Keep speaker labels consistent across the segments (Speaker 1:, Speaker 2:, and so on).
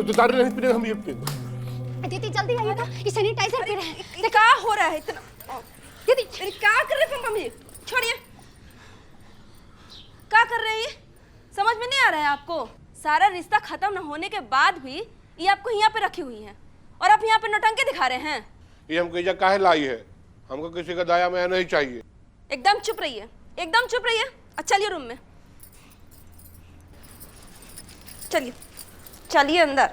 Speaker 1: तो दारू नहीं पीने हम ये पीने।
Speaker 2: दीदी जल्दी आइएगा, ये सैनिटाइजर पी रहे हैं।
Speaker 3: क्या हो रहा है इतना? दीदी क्या कर रहे हैं मम्मी? छोड़िए। क्या कर रहे हैं ये? समझ में नहीं आ रहा है आपको? सारा रिश्ता खत्म न होने के बाद भी ये आपको यहाँ पे रखी हुई हैं और आप यहाँ पे नौटंकी दिखा रहे हैं।
Speaker 1: ये हमको इजा काहे लाई है? हमको किसी का दाया मैं नहीं चाहिए।
Speaker 3: एकदम चुप रहिए, एकदम चुप रहिए। चलिए रूम में, चलिए चलिए अंदर।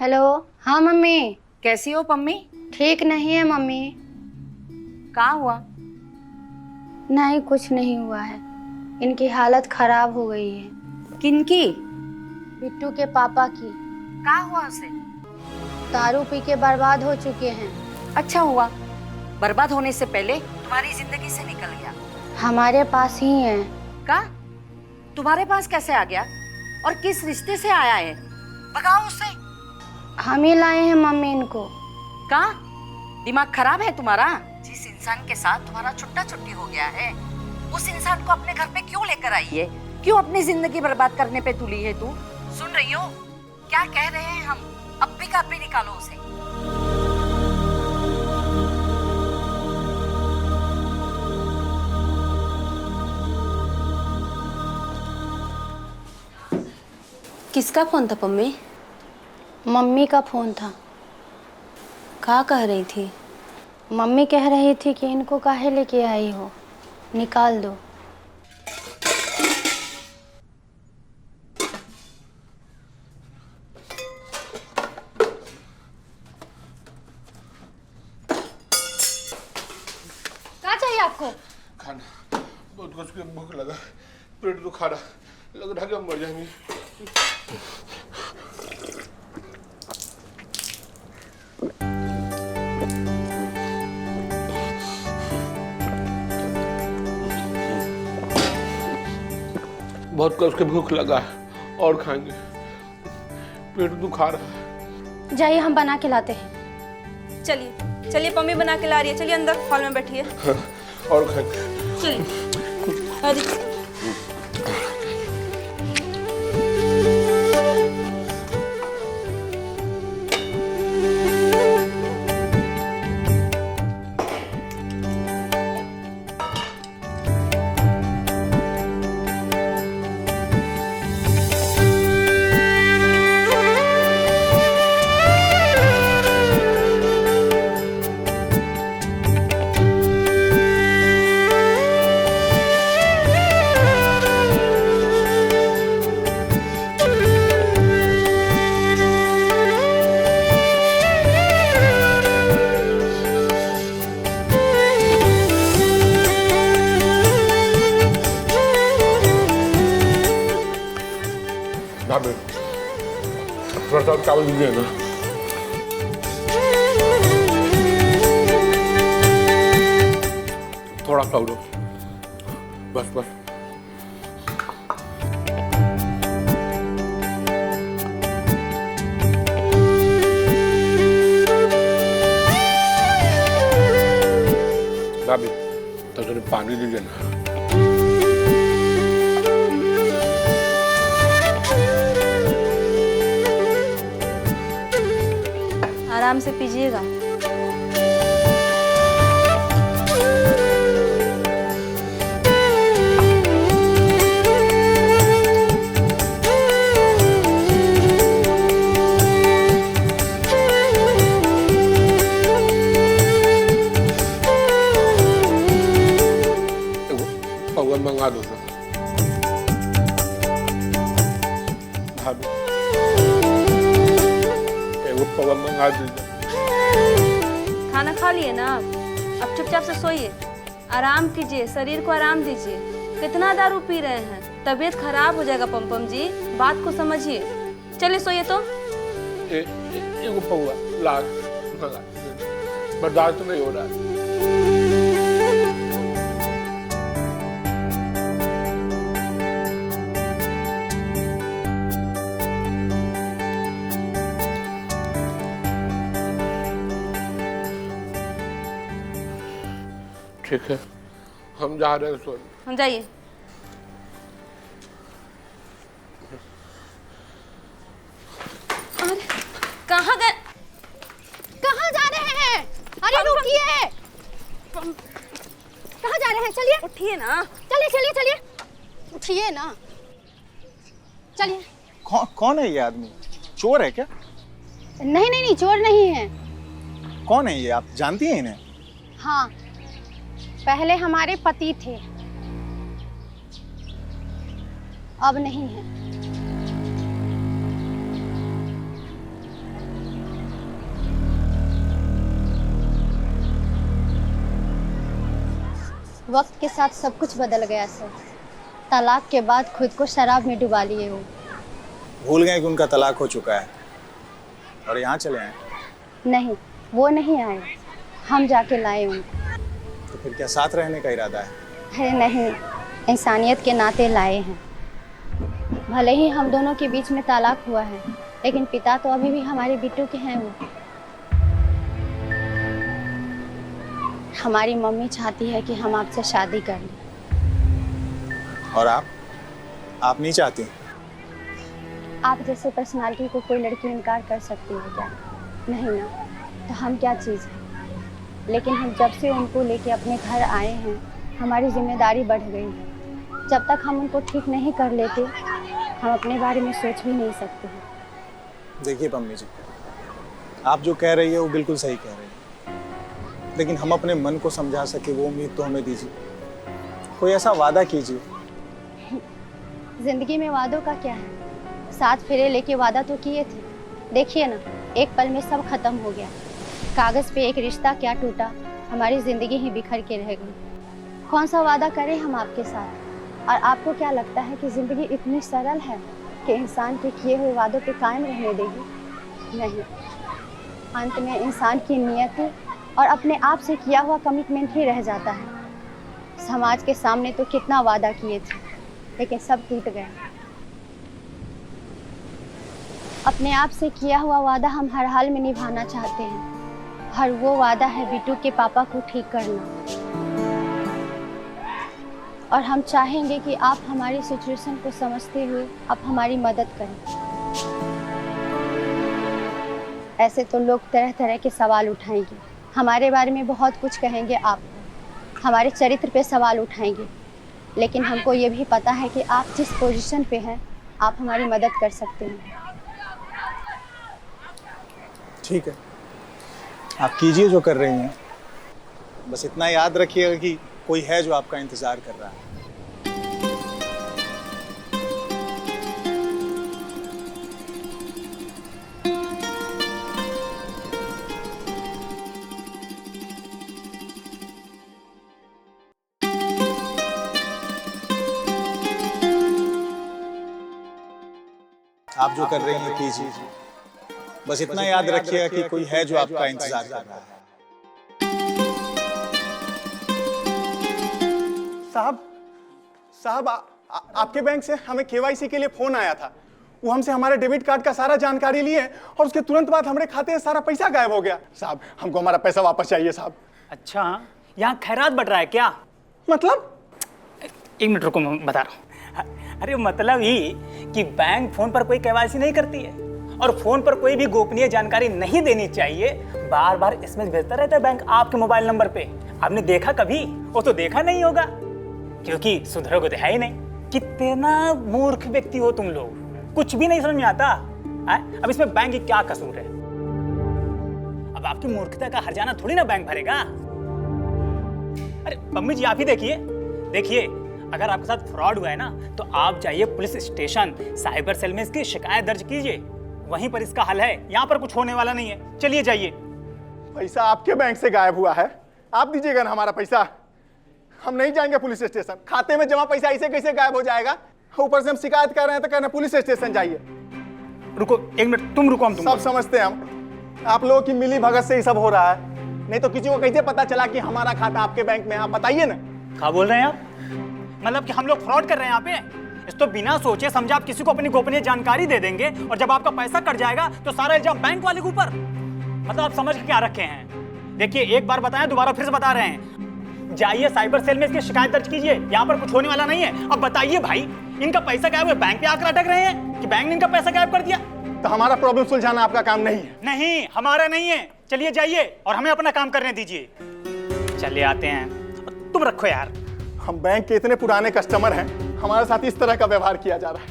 Speaker 2: हेलो। हाँ मम्मी।
Speaker 4: कैसी हो पम्मी?
Speaker 2: ठीक नहीं है मम्मी।
Speaker 4: कहाँ हुआ?
Speaker 2: नहीं कुछ नहीं हुआ है, इनकी हालत खराब हो गई है।
Speaker 4: किनकी?
Speaker 2: बिट्टू के पापा की।
Speaker 4: कहाँ हुआ उसे?
Speaker 2: दारू पी के बर्बाद हो चुके हैं।
Speaker 4: अच्छा हुआ, बर्बाद होने से पहले तुम्हारी जिंदगी से निकल गया।
Speaker 2: हमारे पास ही है।
Speaker 4: का? तुम्हारे पास कैसे आ गया और किस रिश्ते से आया है? भगाओ उसे।
Speaker 2: हम ही लाए हैं मम्मी इनको।
Speaker 4: का? दिमाग खराब है तुम्हारा? जिस इंसान के साथ तुम्हारा छुट्टा छुट्टी हो गया है उस इंसान को अपने घर पे क्यों लेकर आई है? क्यों अपनी जिंदगी बर्बाद करने पे तुली है तू? सुन रही हो क्या कह रहे हैं हम? अप्पी का अप्पी निकालो उसे।
Speaker 3: किसका फोन था पम्मी?
Speaker 2: मम्मी का फोन था।
Speaker 3: क्या कह रही थी?
Speaker 2: मम्मी कह रही थी कि इनको काहे लेके आई हो, निकाल दो। क्या चाहिए आपको?
Speaker 1: खाना, बहुत कुछ की भूख लगा, पेट दुखा रहा, लग रहा कि हम मर जाएंगे। बहुत कस के भूख लगा है और खाएंगे, पेट दुखा रहा है।
Speaker 2: जाइए हम बना के लाते हैं।
Speaker 3: चलिए चलिए पम्मी बना के ला रही है। चलिए अंदर हॉल में बैठिए।
Speaker 1: और खाएंगे।
Speaker 3: चलिए अरे
Speaker 1: भाभी थोड़ा सा चावल दीजिए ना। थोड़ा सा दो, बस बस। भाभी तो थोड़ी पानी दीजिए ना।
Speaker 3: आराम से पीजिएगा।
Speaker 1: पवन मंगा दो ना भाभी, एगो पवन मंगा दीजिए।
Speaker 3: खाना खा लिए ना आप? अब चुपचाप से सोइए, आराम कीजिए, शरीर को आराम दीजिए। कितना दारू पी रहे हैं, तबीयत खराब हो जाएगा पमपम जी, बात को समझिए। चलिए सोइए तो।
Speaker 1: एगो पौवा लास्ट मंगा दीजिए, बर्दाश्त नहीं हो रहा है। ठीक है, हम जा रहे हैं सोने।
Speaker 3: हम जाइए। अरे कहाँ गए?
Speaker 2: कहाँ जा रहे हैं? अरे रुकिए, कहाँ जा रहे हैं? चलिए
Speaker 3: उठिए ना।
Speaker 2: चलिए चलिए चलिए, उठिए ना, चलिए।
Speaker 5: कौन है ये आदमी? चोर है क्या?
Speaker 2: नहीं नहीं नहीं, चोर नहीं है।
Speaker 5: कौन है ये, आप जानती हैं इन्हें?
Speaker 2: हाँ, पहले हमारे पति थे, अब नहीं है। वक्त के साथ सब कुछ बदल गया सर। तलाक के बाद खुद को शराब में डुबा लिए वो।
Speaker 5: भूल गए कि उनका तलाक हो चुका है और यहाँ चले आए?
Speaker 2: नहीं, वो नहीं आए, हम जाके लाए उनको।
Speaker 5: तो फिर क्या साथ रहने का इरादा है?
Speaker 2: अरे नहीं, इंसानियत के नाते लाए हैं। भले ही हम दोनों के बीच में तलाक हुआ है, लेकिन पिता तो अभी भी हमारे बिट्टू के हैं। वो हमारी मम्मी चाहती है कि हम आपसे शादी कर लें।
Speaker 5: और आप नहीं चाहती?
Speaker 2: आप जैसे पर्सनालिटी को कोई लड़की इनकार कर सकती है क्या? नहीं ना, तो हम क्या चीज़ है? लेकिन हम जब से उनको लेके अपने घर आए हैं, हमारी जिम्मेदारी बढ़ गई है। जब तक हम उनको ठीक नहीं कर लेते, हम अपने बारे में सोच भी नहीं सकते हैं।
Speaker 5: देखिए पम्मी जी, आप जो कह रही है वो बिल्कुल सही कह रही है, लेकिन हम अपने मन को समझा सके वो उम्मीद तो हमें दीजिए। कोई ऐसा वादा कीजिए।
Speaker 2: जिंदगी में वादों का क्या है? 7 फेरे लेके वादा तो किए थे। देखिए ना, एक पल में सब खत्म हो गया। कागज़ पे एक रिश्ता क्या टूटा, हमारी ज़िंदगी ही बिखर के रह गई। कौन सा वादा करें हम आपके साथ? और आपको क्या लगता है कि ज़िंदगी इतनी सरल है कि इंसान के किए हुए वादों पे कायम रहने देगी? नहीं, अंत में इंसान की नियति और अपने आप से किया हुआ कमिटमेंट ही रह जाता है। समाज के सामने तो कितना वादा किए थे, लेकिन सब टूट गया। अपने आप से किया हुआ वादा हम हर हाल में निभाना चाहते हैं, और वो वादा है बिट्टू के पापा को ठीक करना। और हम चाहेंगे कि आप हमारी सिचुएशन को समझते हुए आप हमारी मदद करें। ऐसे तो लोग तरह तरह के सवाल उठाएंगे, हमारे बारे में बहुत कुछ कहेंगे, आपको हमारे चरित्र पे सवाल उठाएंगे, लेकिन हमको ये भी पता है कि आप जिस पोजीशन पे हैं, आप हमारी मदद कर सकते हैं।
Speaker 5: ठीक है, आप कीजिए जो कर रही हैं, बस इतना याद रखिएगा कि कोई है जो आपका इंतजार कर रहा है। आप जो कर रही हैं कीजिए, बस इतना याद रखिएगा कि कोई है जो आपका इंतजार कर रहा है।
Speaker 6: साहब आपके बैंक से हमें केवाईसी के लिए फोन आया था। वो हमसे हमारे डेबिट कार्ड का सारा जानकारी लिए और उसके तुरंत बाद हमारे खाते से सारा पैसा गायब हो गया। साहब हमको हमारा पैसा वापस चाहिए साहब।
Speaker 7: अच्छा, यहाँ खैरात बढ़ रहा है क्या?
Speaker 6: मतलब?
Speaker 7: 1 मिनट रुको, मैं बता रहा हूँ। अरे मतलब ही कि बैंक फोन पर कोई केवाईसी नहीं करती है और फोन पर कोई भी गोपनीय जानकारी नहीं देनी चाहिए। बार बार एसएमएस भेजता रहता है बैंक आपके मोबाइल नंबर पे। आपने देखा कभी? वो तो देखा नहीं होगा, क्योंकि सुधरोगे तो है ही नहीं। कितना मूर्ख व्यक्ति हो तुम लोग, कुछ भी नहीं समझ में आता है? अब इसमें बैंक की क्या कसूर है? अब आपकी मूर्खता का हर्जाना थोड़ी ना बैंक भरेगा। अरे मम्मी जी, आप ही देखिए, अगर आपके साथ फ्रॉड हुआ है ना, तो आप जाइए पुलिस स्टेशन, साइबर सेल में इसकी शिकायत दर्ज कीजिए। वहीं पर इसका हल है, यहाँ पर कुछ होने वाला नहीं है। चलिए जाइए।
Speaker 6: पैसा आपके बैंक से गायब हुआ है, आप दीजिएगा ना हमारा पैसा। हम नहीं जाएंगे पुलिस स्टेशन, खाते में जमा पैसा ऐसे कैसे गायब हो जाएगा? ऊपर से हम शिकायत कर रहे हैं तो कहना पुलिस स्टेशन जाइए।
Speaker 7: रुको 1 मिनट, तुम रुको, हम
Speaker 6: सब समझते हैं हम, आप लोगों की मिली भगत से ही सब हो रहा है। नहीं तो किसी को कैसे पता चला कि हमारा खाता आपके बैंक में है? आप बताइए ना।
Speaker 7: क्या बोल रहे हैं आप? मतलब कि हम लोग फ्रॉड कर रहे हैं यहाँ पे? इस तो बिना सोचे समझे आप किसी को अपनी गोपनीय जानकारी दे देंगे और जब आपका पैसा कट जाएगा तो सारा इल्जाम बैंक वाले के ऊपर। मतलब आप समझ के क्या रखे हैं? देखिए, एक बार बताएं, दोबारा फिर से बता रहे हैं, जाइए साइबर सेल में इसकी शिकायत दर्ज कीजिए। यहाँ पर कुछ होने वाला नहीं है। अब बताइए भाई, इनका पैसा गायब है, बैंक पे आकर अटक रहे हैं कि बैंक ने इनका पैसा गायब कर दिया।
Speaker 6: तो हमारा प्रॉब्लम सुलझाना आपका काम नहीं है।
Speaker 7: नहीं, हमारा नहीं है। चलिए जाइए और हमें अपना काम करने दीजिए। चलिए आते हैं। तुम रखो यार।
Speaker 6: हम बैंक के इतने पुराने कस्टमर हैं, हमारे साथ इस तरह का व्यवहार किया जा रहा है।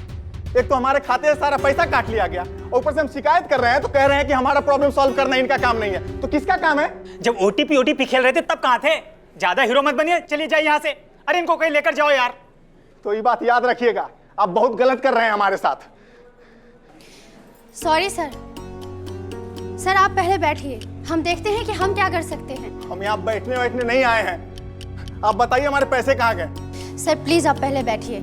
Speaker 6: एक तो हमारे खाते से सारा पैसा काट लिया गया, ऊपर से हम शिकायत कर रहे हैं तो कह रहे हैं कि हमारा प्रॉब्लम सॉल्व करना इनका काम नहीं है। तो किसका काम है?
Speaker 7: जब ओटीपी खेल रहे थे तब कहाँ थे? ज्यादा हीरो मत बनिए, चलिए जाइए यहाँ से। अरे इनको कहीं लेकर जाओ यार।
Speaker 6: तो ये बात याद रखिएगा, आप बहुत गलत कर रहे हैं हमारे साथ।
Speaker 2: Sorry sir. सर आप पहले बैठिए, हम देखते हैं कि हम क्या कर सकते हैं।
Speaker 6: हम यहाँ बैठने नहीं आए हैं। आप बताइए हमारे पैसे कहाँ गए?
Speaker 2: सर प्लीज आप पहले बैठिए।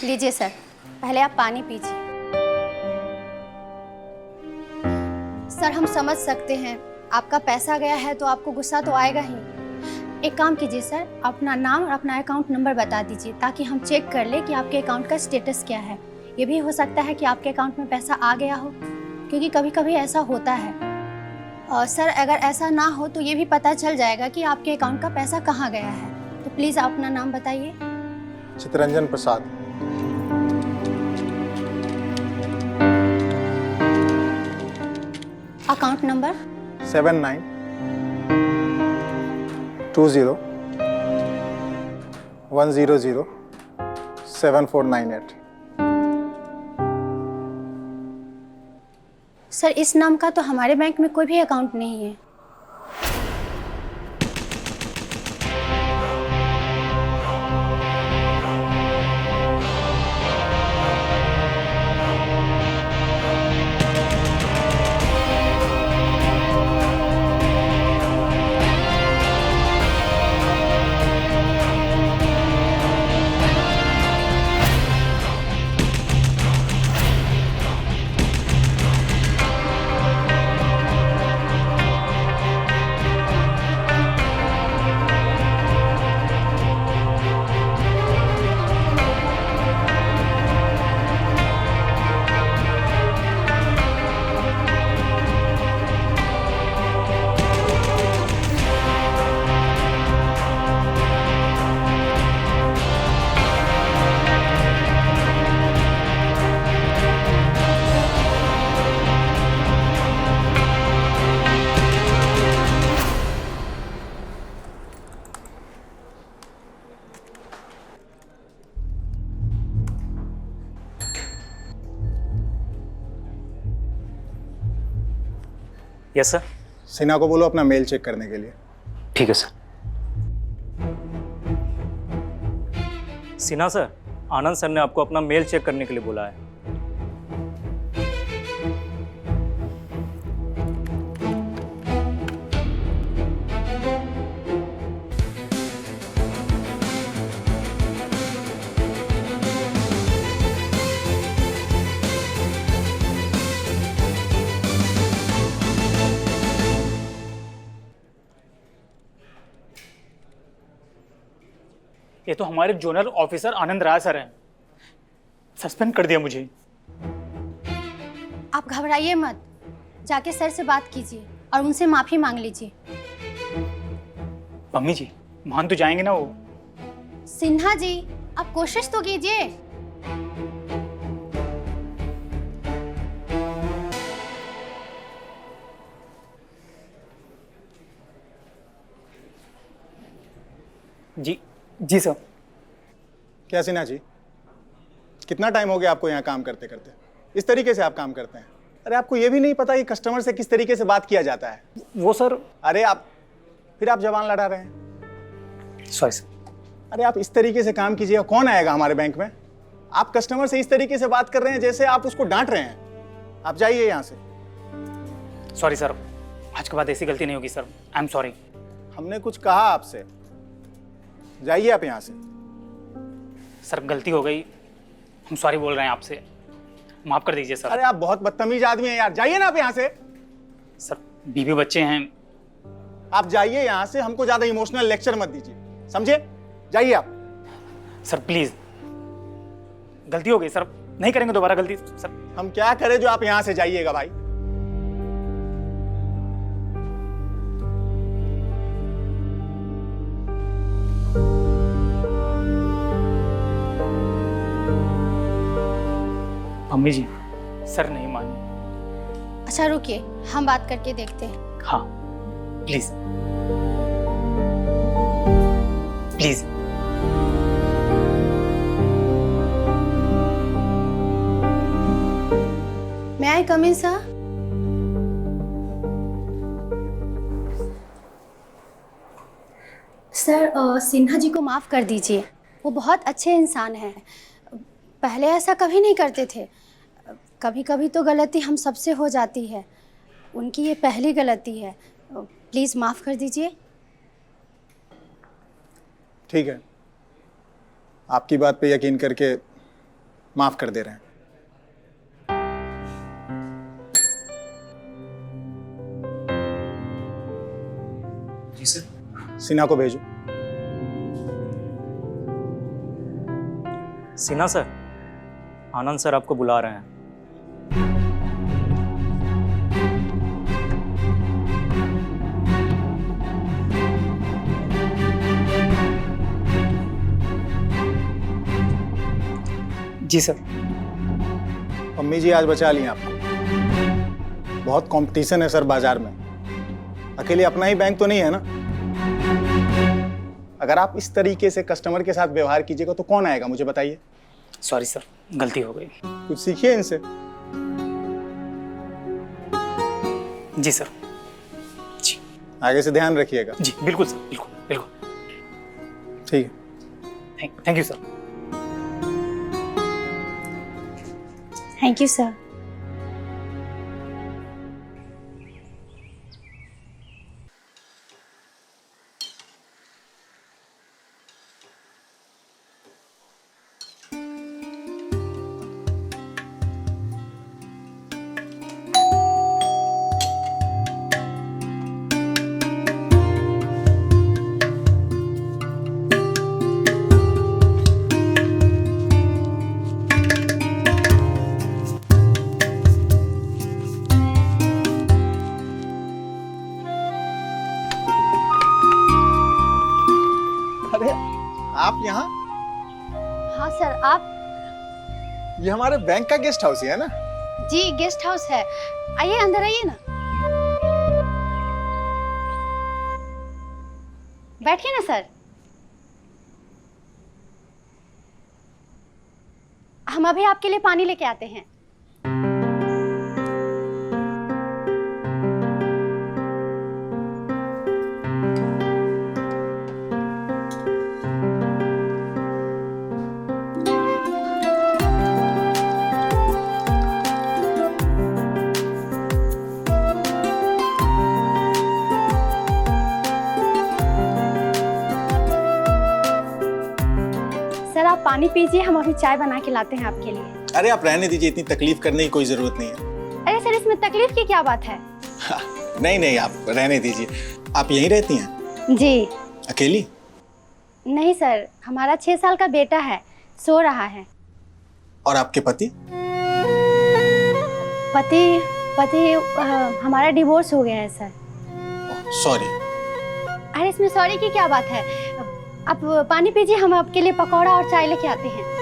Speaker 2: लीजिए सर, पहले आप पानी पीजिए। सर हम समझ सकते हैं, आपका पैसा गया है तो आपको गुस्सा तो आएगा ही। एक काम कीजिए सर, अपना नाम और अपना अकाउंट नंबर बता दीजिए ताकि हम चेक कर ले कि आपके अकाउंट का स्टेटस क्या है। ये भी हो सकता है कि आपके अकाउंट में पैसा आ गया हो, क्योंकि कभी कभी ऐसा होता है। और सर अगर ऐसा ना हो तो ये भी पता चल जाएगा कि आपके अकाउंट का पैसा कहाँ गया है। तो प्लीज़ आप अपना नाम बताइए।
Speaker 5: Chitranjan Prasad.
Speaker 2: Account number
Speaker 5: 79 20 100 7498।
Speaker 2: Sir इस नाम का तो हमारे बैंक में कोई भी अकाउंट नहीं है।
Speaker 7: Yes sir.
Speaker 5: सिन्हा को बोलो अपना मेल चेक करने के लिए।
Speaker 7: ठीक है सर।
Speaker 8: सिन्हा सर, आनंद सर ने आपको अपना मेल चेक करने के लिए बोला है।
Speaker 7: ये तो हमारे जोनल ऑफिसर आनंद राय सर हैं। सस्पेंड कर दिया मुझे।
Speaker 2: आप घबराइए मत, जाके सर से बात कीजिए और उनसे माफी मांग लीजिए।
Speaker 7: मम्मी जी मान तो जाएंगे ना वो?
Speaker 2: सिन्हा जी, आप कोशिश तो कीजिए।
Speaker 7: जी सर।
Speaker 5: क्या सिन्हा जी, कितना टाइम हो गया आपको यहाँ काम करते करते? इस तरीके से आप काम करते हैं? अरे आपको ये भी नहीं पता कि कस्टमर से किस तरीके से बात किया जाता है?
Speaker 7: वो सर।
Speaker 5: अरे आप फिर आप जबान लड़ा रहे हैं।
Speaker 7: Sorry sir.
Speaker 5: अरे आप इस तरीके से काम कीजिएगा, कौन आएगा हमारे बैंक में? आप कस्टमर से इस तरीके से बात कर रहे हैं जैसे आप उसको डांट रहे हैं। आप जाइए यहाँ से।
Speaker 7: सॉरी सर, आज के बाद ऐसी गलती नहीं होगी सर। I am sorry.
Speaker 5: हमने कुछ कहा आपसे? जाइए आप यहाँ से।
Speaker 7: सर गलती हो गई, हम सॉरी बोल रहे हैं आपसे, माफ कर दीजिए सर।
Speaker 5: अरे आप बहुत बदतमीज आदमी हैं यार, जाइए ना आप यहाँ से।
Speaker 7: सर बीवी बच्चे हैं।
Speaker 5: आप जाइए यहाँ से, हमको ज्यादा इमोशनल लेक्चर मत दीजिए, समझे? जाइए आप।
Speaker 7: सर प्लीज, गलती हो गई सर, नहीं करेंगे दोबारा गलती सर।
Speaker 5: हम क्या करें जो आप यहाँ से जाइएगा भाई।
Speaker 7: मम्मी जी सर नहीं माने।
Speaker 2: अच्छा रुकिए, हम बात करके देखते हैं।
Speaker 7: हाँ please please.
Speaker 2: May I come in, sir? Sir Sinha ji को माफ़ कर दीजिए, वो बहुत अच्छे इंसान हैं। पहले ऐसा कभी नहीं करते थे। कभी कभी तो गलती हम सबसे हो जाती है, उनकी ये पहली गलती है। प्लीज़ माफ़ कर दीजिए।
Speaker 5: ठीक है, आपकी बात पे यकीन करके माफ कर दे रहे हैं।
Speaker 8: जी सर।
Speaker 5: सिन्हा को भेजो।
Speaker 8: सिन्हा सर, आनंद सर आपको बुला रहे हैं।
Speaker 7: जी सर।
Speaker 5: मम्मी जी आज बचा ली आपको। बहुत कंपटीशन है सर बाजार में, अकेले अपना ही बैंक तो नहीं है ना। अगर आप इस तरीके से कस्टमर के साथ व्यवहार कीजिएगा तो कौन आएगा, मुझे बताइए।
Speaker 7: सॉरी सर, गलती हो गई।
Speaker 5: कुछ सीखिए इनसे।
Speaker 7: जी सर। जी
Speaker 5: आगे से ध्यान रखिएगा।
Speaker 7: जी बिल्कुल सर, बिल्कुल बिल्कुल।
Speaker 5: ठीक है,
Speaker 7: thank you sir.
Speaker 2: Thank you sir.
Speaker 5: अरे आप यहाँ?
Speaker 2: हाँ सर, आप?
Speaker 5: ये हमारे बैंक का गेस्ट हाउस ही है ना?
Speaker 2: जी गेस्ट हाउस है, आइए अंदर आइए ना। बैठिए ना सर। हम अभी आपके लिए पानी लेके आते हैं। सर आप पानी पीजिए, हम अभी चाय बना के लाते हैं आपके लिए।
Speaker 5: अरे आप रहने दीजिए, इतनी तकलीफ करने की कोई जरूरत नहीं है।
Speaker 2: अरे सर इसमें तकलीफ की क्या बात है?
Speaker 5: नहीं नहीं, आप रहने दीजिए। आप यहीं रहती हैं?
Speaker 2: जी।
Speaker 5: अकेली?
Speaker 2: नहीं सर, हमारा 6 साल का बेटा है, सो रहा है।
Speaker 5: और आपके पति?
Speaker 2: पति हमारा डिवोर्स हो गया है सर।
Speaker 5: सॉरी।
Speaker 2: अरे इसमें सॉरी की क्या बात है, आप पानी पीजिए, हम आपके लिए पकौड़ा और चाय लेके आते हैं।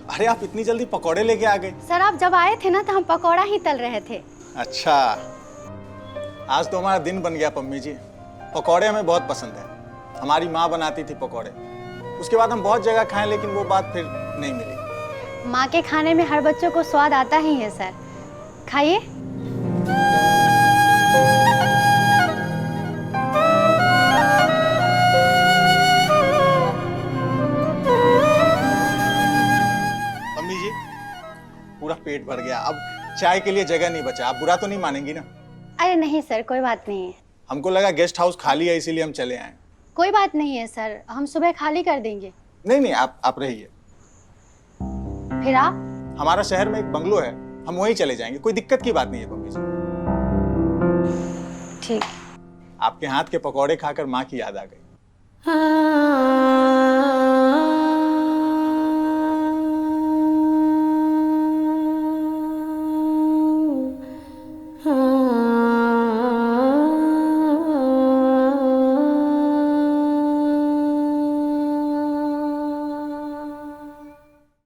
Speaker 5: अरे आप इतनी जल्दी पकौड़े लेके आ गए?
Speaker 2: सर आप जब आए थे ना तो हम पकौड़ा ही तल रहे थे।
Speaker 5: अच्छा, आज तो हमारा दिन बन गया पम्मी जी। पकौड़े हमें बहुत पसंद है, हमारी माँ बनाती थी पकौड़े। उसके बाद हम बहुत जगह खाए लेकिन वो बात फिर नहीं मिली।
Speaker 2: माँ के खाने में हर बच्चों को स्वाद आता ही है सर, खाइए।
Speaker 5: पम्मी जी, पूरा पेट भर गया, अब चाय के लिए जगह नहीं बचा। आप बुरा तो नहीं मानेंगी ना?
Speaker 2: अरे नहीं सर, कोई बात नहीं है।
Speaker 5: हमको लगा गेस्ट हाउस खाली है इसीलिए हम चले आए।
Speaker 2: कोई बात नहीं है सर, हम सुबह खाली कर देंगे।
Speaker 5: नहीं नहीं, आप रहिए।
Speaker 2: फिर आप?
Speaker 5: हमारा शहर में एक बंगलो है, हम वहीं चले जाएंगे, कोई दिक्कत की बात नहीं है पम्मी जी।
Speaker 2: ठीक।
Speaker 5: आपके हाथ के पकौड़े खाकर माँ की याद आ गई।